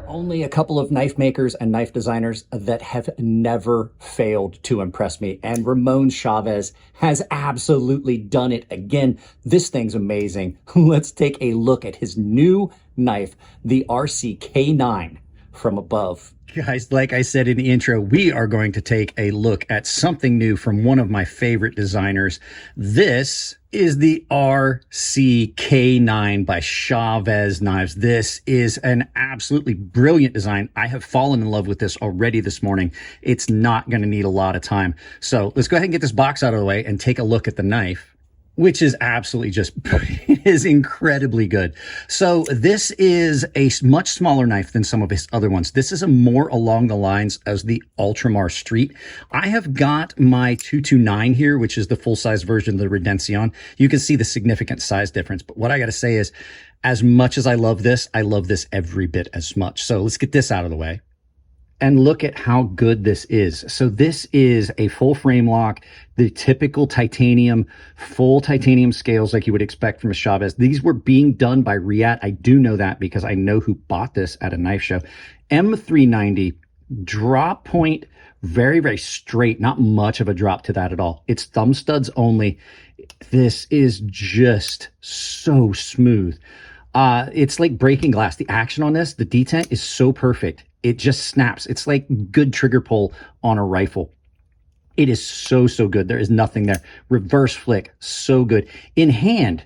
only a couple of knife makers and knife designers that have never failed to impress me. And Ramon Chavez has absolutely done it again. This thing's amazing. Let's take a look at his new knife, the RCK9 from above. Guys, like I said in the intro, we are going to take a look at something new from one of my favorite designers. This is the RCK9 by Chavez Knives. This is an absolutely brilliant design. I have fallen in love with this already this morning. It's not going to need a lot of time. So let's go ahead and get this box out of the way and take a look at the knife, which is absolutely just, it is incredibly good. So this is a much smaller knife than some of his other ones. This is a more along the lines as the Ultramar Street. I have got my 229 here, which is the full-size version of the Redemption. You can see the significant size difference. But what I got to say is, as much as I love this every bit as much. So let's get this out of the way and look at how good this is. So this is a full frame lock, the typical titanium, full titanium scales like you would expect from a Chavez. These were being done by Riyadh. I do know that because I know who bought this at a knife show. M390, drop point, very, very straight, not much of a drop to that at all. It's thumb studs only. This is just so smooth. It's like breaking glass. The action on this, the detent is so perfect. It just snaps. It's like good trigger pull on a rifle. It is so, so good. There is nothing there. Reverse flick, so good. In hand,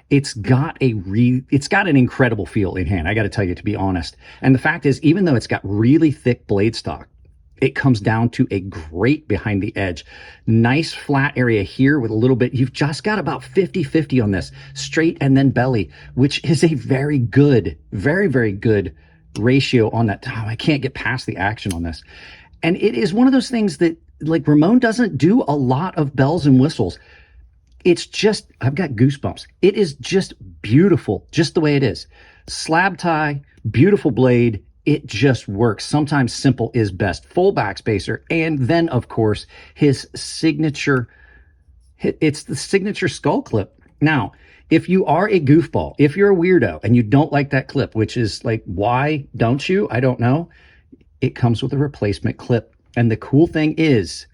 it's got an incredible feel in hand. I got to tell you, to be honest. And the fact is, even though it's got really thick blade stock, it comes down to a great behind the edge. Nice flat area here with a little bit. You've just got about 50-50 on this, straight and then belly, which is a very good, very, very good ratio on that. Oh, I can't get past the action on this. And it is one of those things that, like, Ramon doesn't do a lot of bells and whistles. It's just, I've got goosebumps. It is just beautiful, just the way it is. Slab tie, beautiful blade. It just works. Sometimes simple is best. Full back spacer. And then, of course, his signature, it's the signature skull clip. Now, if you are a goofball, if you're a weirdo and you don't like that clip, which is like, why don't you? I don't know. It comes with a replacement clip. And the cool thing is,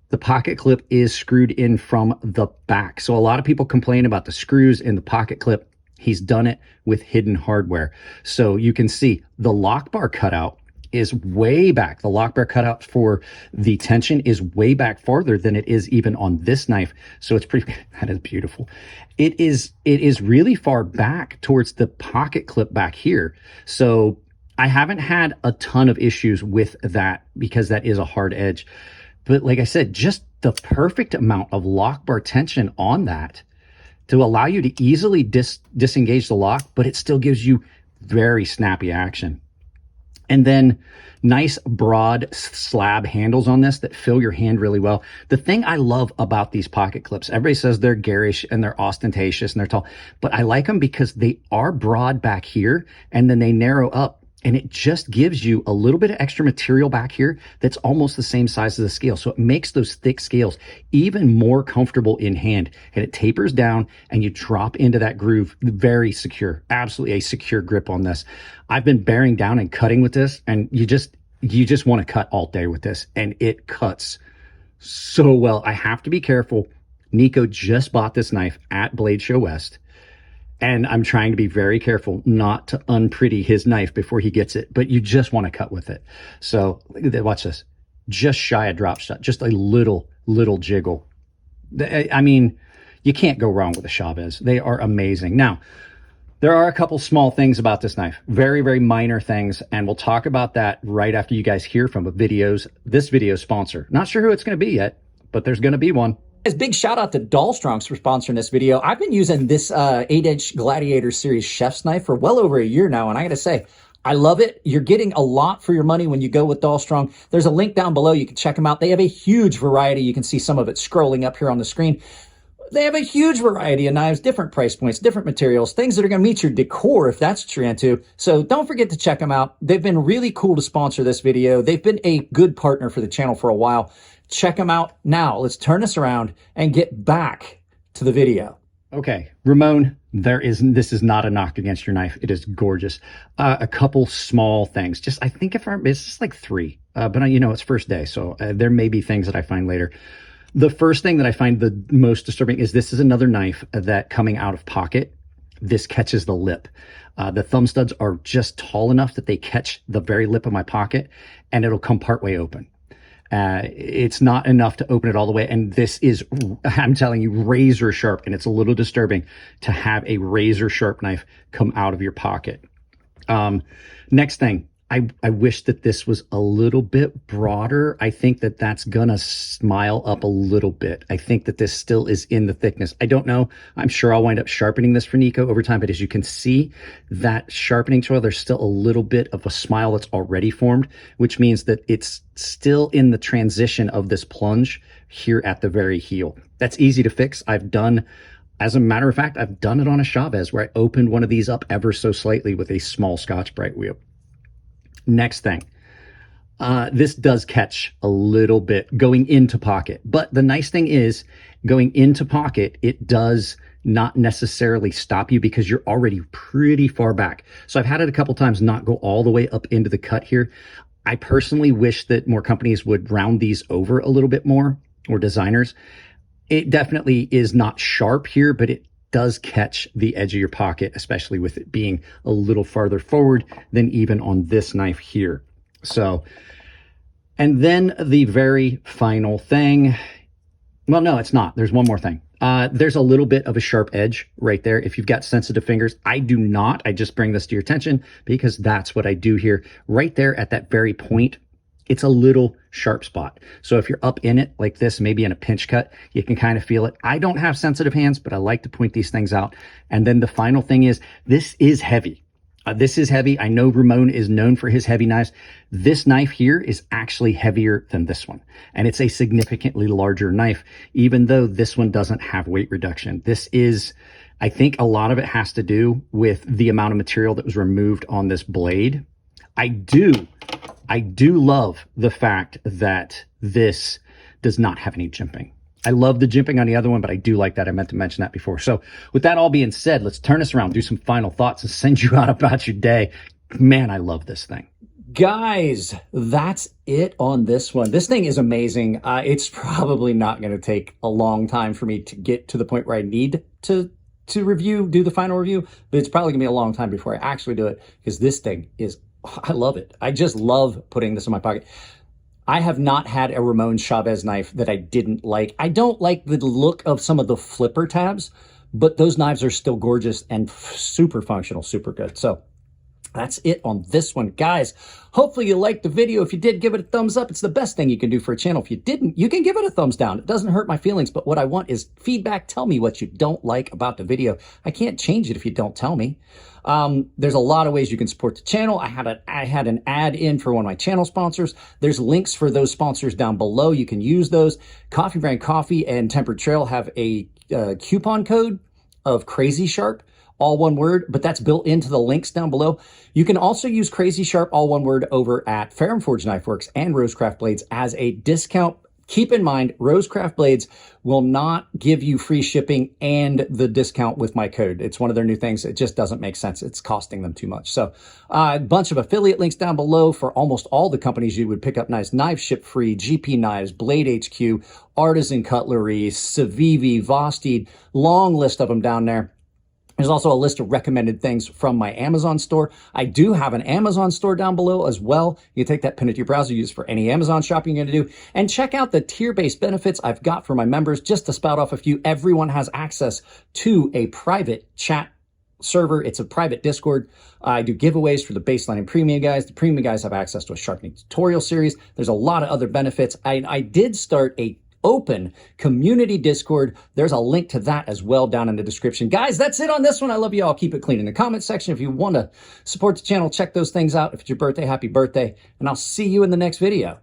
the pocket clip is screwed in from the back. So a lot of people complain about the screws in the pocket clip. He's done it with hidden hardware. So you can see the lock bar cutout is way back. The lock bar cutout for the tension is way back farther than it is even on this knife. So it's pretty, that is beautiful. It is really far back towards the pocket clip back here. So I haven't had a ton of issues with that because that is a hard edge. But like I said, just the perfect amount of lock bar tension on that to allow you to easily disengage the lock, but it still gives you very snappy action. And then nice broad slab handles on this that fill your hand really well. The thing I love about these pocket clips, everybody says they're garish and they're ostentatious and they're tall, but I like them because they are broad back here and then they narrow up. And it just gives you a little bit of extra material back here that's almost the same size as the scale. So it makes those thick scales even more comfortable in hand. And it tapers down and you drop into that groove. Very secure. Absolutely a secure grip on this. I've been bearing down and cutting with this, and you just want to cut all day with this. And it cuts so well. I have to be careful. Nico just bought this knife at Blade Show West. And I'm trying to be very careful not to unpretty his knife before he gets it, but you just want to cut with it. So watch this, just shy of drop shot, just a little jiggle. I mean, you can't go wrong with the Chavez. They are amazing. Now, there are a couple small things about this knife, very, very minor things. And we'll talk about that right after you guys hear from this video sponsor. Not sure who it's going to be yet, but there's going to be one. As big shout out to Dahlstrongs for sponsoring this video. I've been using this 8-inch Gladiator Series chef's knife for well over a year now, and I gotta say, I love it. You're getting a lot for your money when you go with Dahlstrong. There's a link down below. You can check them out. They have a huge variety. You can see some of it scrolling up here on the screen. They have a huge variety of knives, different price points, different materials, things that are going to meet your decor if that's what you're into. So don't forget to check them out. They've been really cool to sponsor this video. They've been a good partner for the channel for a while. Check them out now. Let's turn this around and get back to the video. Okay, Ramon, This is not a knock against your knife. It is gorgeous. A couple small things. I think it's just like three, but it's first day. So there may be things that I find later. The first thing that I find the most disturbing is this is another knife that coming out of pocket, this catches the lip. The thumb studs are just tall enough that they catch the very lip of my pocket and it'll come partway open. It's not enough to open it all the way. And this is, I'm telling you, razor sharp. And it's a little disturbing to have a razor sharp knife come out of your pocket. Next thing, I wish that this was a little bit broader. I think that that's gonna smile up a little bit. I think that this still is in the thickness. I don't know. I'm sure I'll wind up sharpening this for Nico over time, but as you can see, that sharpening tool, there's still a little bit of a smile that's already formed, which means that it's still in the transition of this plunge here at the very heel. That's easy to fix. As a matter of fact, I've done it on a Chavez where I opened one of these up ever so slightly with a small Scotch-Brite wheel. Next thing, this does catch a little bit going into pocket, but the nice thing is going into pocket, it does not necessarily stop you because you're already pretty far back. So I've had it a couple times not go all the way up into the cut here. I personally wish that more companies would round these over a little bit more, or designers. It definitely is not sharp here, but it does catch the edge of your pocket, especially with it being a little farther forward than even on this knife here. So, and then the very final thing, well, no, it's not. There's one more thing. There's a little bit of a sharp edge right there. If you've got sensitive fingers, I do not. I just bring this to your attention because that's what I do here. Right there at that very point, it's a little sharp spot. So if you're up in it like this, maybe in a pinch cut, you can kind of feel it. I don't have sensitive hands, but I like to point these things out. And then the final thing is, this is heavy. This is heavy. I know Ramon is known for his heavy knives. This knife here is actually heavier than this one. And it's a significantly larger knife, even though this one doesn't have weight reduction. This is, I think a lot of it has to do with the amount of material that was removed on this blade. I do love the fact that this does not have any jimping. I love the jimping on the other one, but I do like that. I meant to mention that before. So with that all being said, let's turn this around, do some final thoughts, and send you out about your day. Man, I love this thing. Guys, that's it on this one. This thing is amazing. It's probably not going to take a long time for me to get to the point where I need to do the final review, but it's probably gonna be a long time before I actually do it because this thing is, I love it. I just love putting this in my pocket. I have not had a Ramon Chavez knife that I didn't like. I don't like the look of some of the flipper tabs, but those knives are still gorgeous and super functional, super good. So that's it on this one, guys. Hopefully you liked the video. If you did, give it a thumbs up. It's the best thing you can do for a channel. If you didn't, you can give it a thumbs down. It doesn't hurt my feelings, but what I want is feedback. Tell me what you don't like about the video. I can't change it if you don't tell me. There's a lot of ways you can support the channel. I had an ad in for one of my channel sponsors. There's links for those sponsors down below. You can use those. Coffee Brand Coffee and Tempered Trail have a coupon code of Crazy Sharp, all one word, but that's built into the links down below. You can also use Crazy Sharp, all one word, over at Ferrum Forge Knife Works and Rosecraft Blades as a discount. Keep in mind, Rosecraft Blades will not give you free shipping and the discount with my code. It's one of their new things. It just doesn't make sense. It's costing them too much. So a bunch of affiliate links down below for almost all the companies you would pick up knives. Knives Ship Free, GP Knives, Blade HQ, Artisan Cutlery, Civivi, Vosteed, long list of them down there. There's also a list of recommended things from my Amazon store. I do have an Amazon store down below as well. You can take that, pin it to your browser, use for any Amazon shopping you're going to do, and check out the tier-based benefits I've got for my members. Just to spout off a few, everyone has access to a private chat server. It's a private Discord. I do giveaways for the baseline and premium guys. The premium guys have access to a sharpening tutorial series. There's a lot of other benefits. I did start a open community Discord. There's a link to that as well down in the description. Guys, that's it on this one. I love you all. Keep it clean in the comment section. If you want to support the channel, check those things out. If it's your birthday, happy birthday, and I'll see you in the next video.